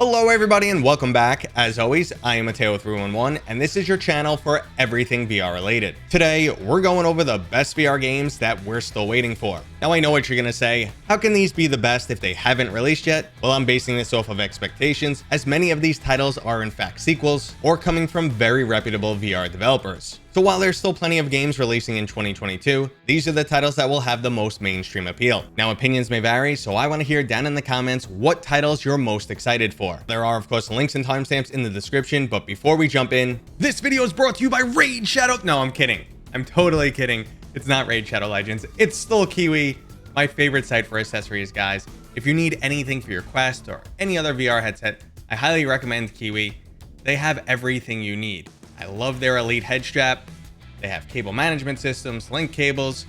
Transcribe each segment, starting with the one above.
Hello everybody and welcome back. As always, I am Mateo311 and this is your channel for everything VR related. Today, we're going over the best VR games that we're still waiting for. Now I know what you're gonna say, how can these be the best if they haven't released yet? Well, I'm basing this off of expectations, as many of these titles are in fact sequels or coming from very reputable VR developers. So while there's still plenty of games releasing in 2022, these are the titles that will have the most mainstream appeal. Now opinions may vary, so I want to hear down in the comments what titles you're most excited for. There are of course links and timestamps in the description, but before we jump in, this video is brought to you by Raid Shadow. No, I'm kidding. I'm totally kidding. It's not Raid Shadow Legends. It's still Kiwi, my favorite site for accessories, guys. If you need anything for your Quest or any other VR headset, I highly recommend Kiwi. They have everything you need. I love their Elite head strap. They have cable management systems, link cables,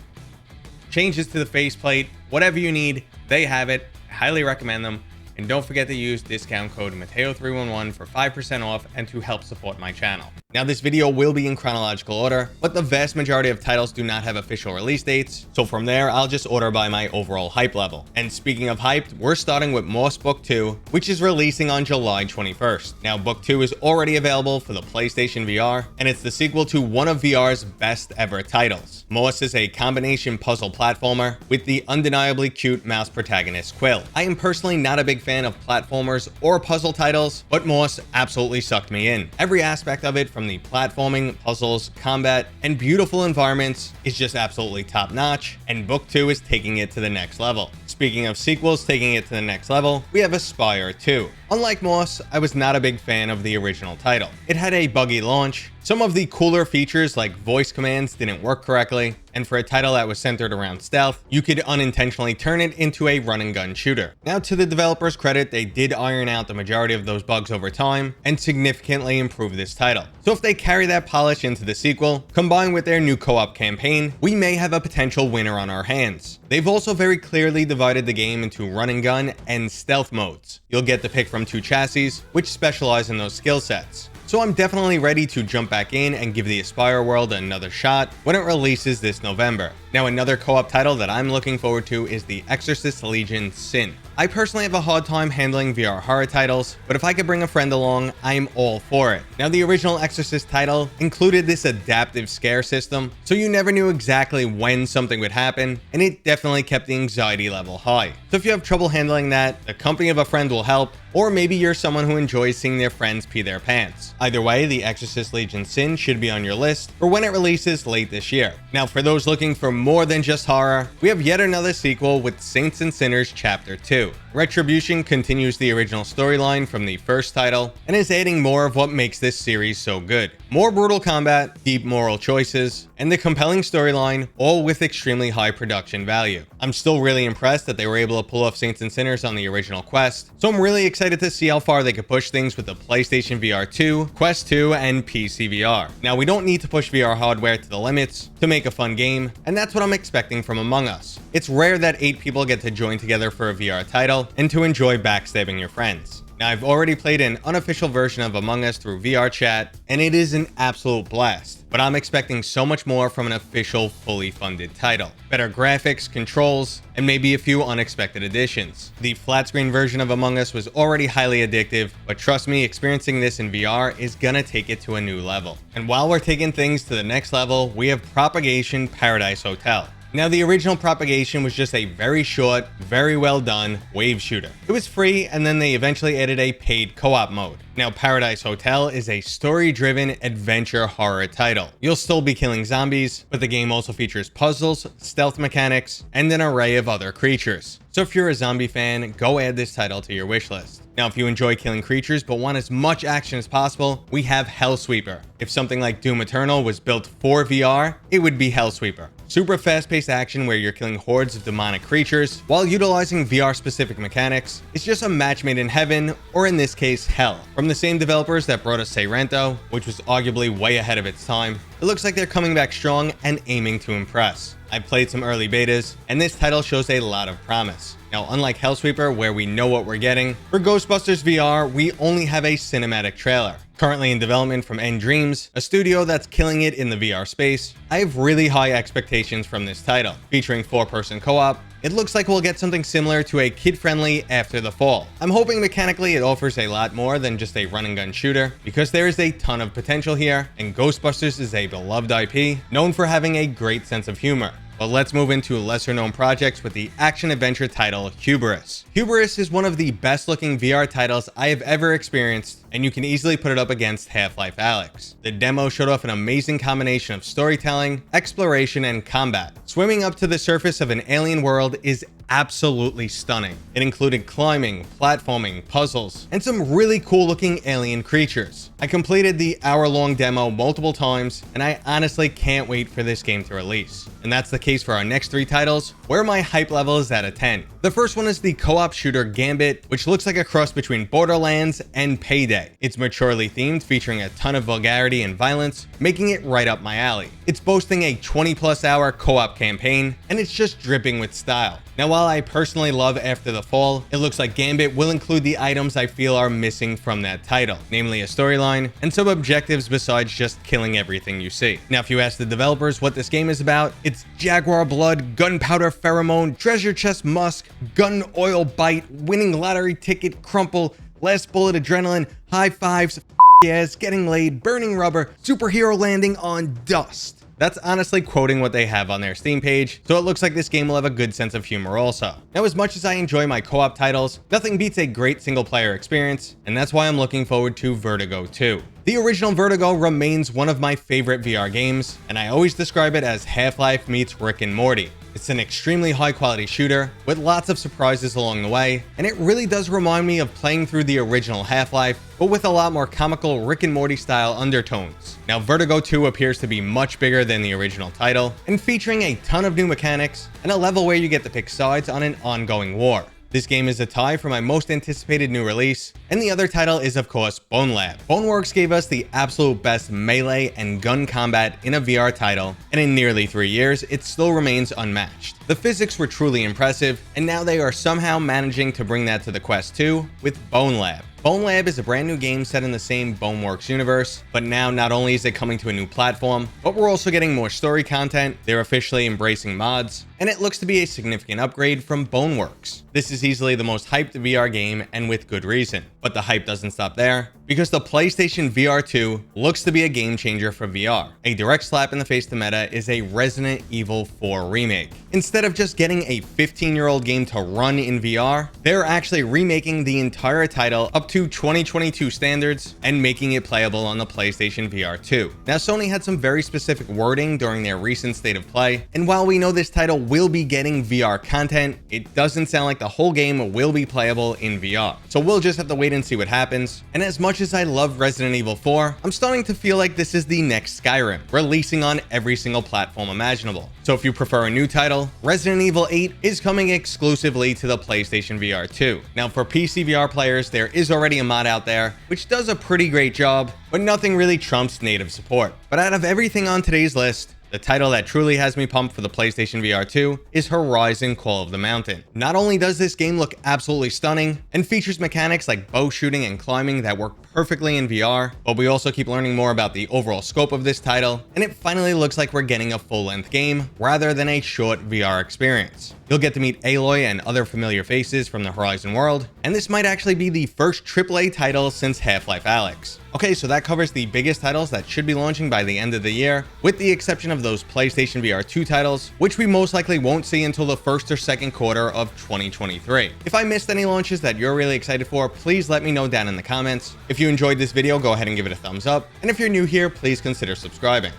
changes to the faceplate, whatever you need, they have it. I highly recommend them. And don't forget to use discount code Mateo311 for 5% off and to help support my channel. Now this video will be in chronological order, but the vast majority of titles do not have official release dates. So from there, I'll just order by my overall hype level. And speaking of hyped, we're starting with Moss Book 2, which is releasing on July 21st. Now Book 2 is already available for the PlayStation VR, and it's the sequel to one of VR's best ever titles. Moss is a combination puzzle platformer with the undeniably cute mouse protagonist Quill. I am personally not a big fan of platformers or puzzle titles, but Moss absolutely sucked me in. Every aspect of it, from the platforming, puzzles, combat, and beautiful environments, is just absolutely top notch, and Book 2 is taking it to the next level. Speaking of sequels taking it to the next level, we have Espire 2. Unlike Moss, I was not a big fan of the original title. It had a buggy launch, some of the cooler features like voice commands didn't work correctly, and for a title that was centered around stealth, you could unintentionally turn it into a run and gun shooter. Now to the developers' credit, they did iron out the majority of those bugs over time and significantly improve this title. So if they carry that polish into the sequel, combined with their new co-op campaign, we may have a potential winner on our hands. They've also very clearly divided the game into run and gun and stealth modes. You'll get to pick from two chassis, which specialize in those skill sets. So I'm definitely ready to jump back in and give the Espire world another shot when it releases this November. Now another co-op title that I'm looking forward to is the Exorcist Legion Sin. I personally have a hard time handling VR horror titles, but if I could bring a friend along, I'm all for it. Now the original Exorcist title included this adaptive scare system, so you never knew exactly when something would happen, and it definitely kept the anxiety level high. So if you have trouble handling that, the company of a friend will help, or maybe you're someone who enjoys seeing their friends pee their pants. Either way, the Exorcist Legion Sin should be on your list for when it releases late this year. Now for those looking for more than just horror, we have yet another sequel with Saints and Sinners Chapter 2. Retribution continues the original storyline from the first title and is adding more of what makes this series so good. More brutal combat, deep moral choices, and the compelling storyline, all with extremely high production value. I'm still really impressed that they were able to pull off Saints and Sinners on the original Quest, so I'm really excited to see how far they could push things with the PlayStation VR 2, Quest 2, and PCVR. Now we don't need to push VR hardware to the limits to make a fun game, and that's what I'm expecting from Among Us. It's rare that 8 people get to join together for a VR title and to enjoy backstabbing your friends. Now I've already played an unofficial version of Among Us through VR chat, and it is an absolute blast. But I'm expecting so much more from an official, fully funded title. Better graphics, controls, and maybe a few unexpected additions. The flat screen version of Among Us was already highly addictive, but trust me, experiencing this in VR is gonna take it to a new level. And while we're taking things to the next level, we have Propagation Paradise Hotel. Now the original Propagation was just a very short, very well done wave shooter. It was free, and then they eventually added a paid co-op mode. Now Paradise Hotel is a story-driven adventure horror title. You'll still be killing zombies, but the game also features puzzles, stealth mechanics, and an array of other creatures. So if you're a zombie fan, go add this title to your wishlist. Now if you enjoy killing creatures but want as much action as possible, we have Hellsweeper. If something like Doom Eternal was built for VR, it would be Hellsweeper. Super fast-paced action where you're killing hordes of demonic creatures while utilizing VR-specific mechanics. It's just a match made in heaven, or in this case, hell. From the same developers that brought us Seirento, which was arguably way ahead of its time, it looks like they're coming back strong and aiming to impress. I've played some early betas, and this title shows a lot of promise. Now, unlike Hellsweeper, where we know what we're getting, for Ghostbusters VR, we only have a cinematic trailer. Currently in development from End Dreams, a studio that's killing it in the VR space, I have really high expectations from this title. Featuring 4-person co-op, it looks like we'll get something similar to a kid-friendly After the Fall. I'm hoping mechanically it offers a lot more than just a run-and-gun shooter, because there is a ton of potential here, and Ghostbusters is a beloved IP, known for having a great sense of humor. But let's move into lesser-known projects with the action-adventure title Hubris. Hubris is one of the best-looking VR titles I have ever experienced, and you can easily put it up against Half-Life Alyx. The demo showed off an amazing combination of storytelling, exploration, and combat. Swimming up to the surface of an alien world is absolutely stunning. It included climbing, platforming, puzzles, and some really cool looking alien creatures. I completed the hour-long demo multiple times, and I honestly can't wait for this game to release. And that's the case for our next 3 titles, where my hype level is at a 10. The first one is the co-op shooter Gambit, which looks like a cross between Borderlands and Payday. It's maturely themed, featuring a ton of vulgarity and violence, making it right up my alley. It's boasting a 20+ hour co-op campaign, and it's just dripping with style. Now, while I personally love After the Fall, it looks like Gambit will include the items I feel are missing from that title, namely a storyline and some objectives besides just killing everything you see. Now, if you ask the developers what this game is about, it's jaguar blood, gunpowder pheromone, treasure chest musk, gun oil bite, winning lottery ticket crumple, last bullet adrenaline, high fives, yes, getting laid, burning rubber, superhero landing on dust. That's honestly quoting what they have on their Steam page, so it looks like this game will have a good sense of humor also. Now, as much as I enjoy my co-op titles, nothing beats a great single-player experience, and that's why I'm looking forward to Vertigo 2. The original Vertigo remains one of my favorite VR games, and I always describe it as Half-Life meets Rick and Morty. It's an extremely high-quality shooter with lots of surprises along the way, and it really does remind me of playing through the original Half-Life, but with a lot more comical Rick and Morty style undertones. Now, Vertigo 2 appears to be much bigger than the original title, and featuring a ton of new mechanics and a level where you get to pick sides on an ongoing war. This game is a tie for my most anticipated new release, and the other title is of course Bonelab. Boneworks gave us the absolute best melee and gun combat in a VR title, and in nearly 3 years, it still remains unmatched. The physics were truly impressive, and now they are somehow managing to bring that to the Quest 2 with Bonelab. Bonelab is a brand new game set in the same Boneworks universe, but now not only is it coming to a new platform, but we're also getting more story content, they're officially embracing mods, and it looks to be a significant upgrade from Boneworks. This is easily the most hyped VR game, and with good reason. But the hype doesn't stop there, because the PlayStation VR2 looks to be a game changer for VR. A direct slap in the face to meta is a Resident Evil 4 remake. Instead of just getting a 15-year-old game to run in VR, they're actually remaking the entire title up to 2022 standards and making it playable on the PlayStation VR2. Now, Sony had some very specific wording during their recent State of Play, and while we know this title will be getting VR content, it doesn't sound like the whole game will be playable in VR. So we'll just have to wait and see what happens. And as much as I love Resident Evil 4, I'm starting to feel like this is the next Skyrim, releasing on every single platform imaginable. So if you prefer a new title, Resident Evil 8 is coming exclusively to the PlayStation VR 2. Now, for PCVR players, there is already a mod out there, which does a pretty great job, but nothing really trumps native support. But out of everything on today's list, the title that truly has me pumped for the PlayStation VR 2 is Horizon Call of the Mountain. Not only does this game look absolutely stunning and features mechanics like bow shooting and climbing that work perfectly in VR, but we also keep learning more about the overall scope of this title, and it finally looks like we're getting a full-length game rather than a short VR experience. You'll get to meet Aloy and other familiar faces from the Horizon world, and this might actually be the first AAA title since Half-Life Alyx. Okay, so that covers the biggest titles that should be launching by the end of the year, with the exception of those PlayStation VR 2 titles, which we most likely won't see until the first or second quarter of 2023. If I missed any launches that you're really excited for, please let me know down in the comments. If you enjoyed this video, go ahead and give it a thumbs up, and if you're new here, please consider subscribing.